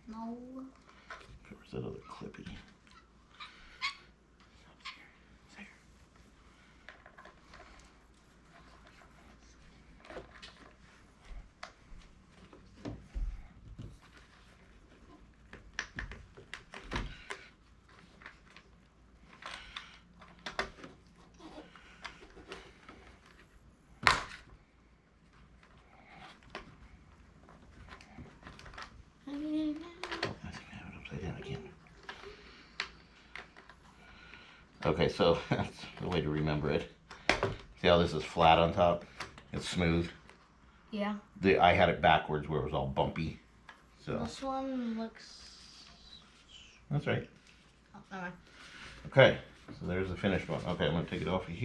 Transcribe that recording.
No. Where's that other clippy? Okay, so that's the way to remember it. See how this is flat on top? It's smooth. Yeah. I had it backwards where it was all bumpy. So this one looks. That's right. Oh, never mind. Okay, so there's the finished one. Okay, I'm gonna take it off of here.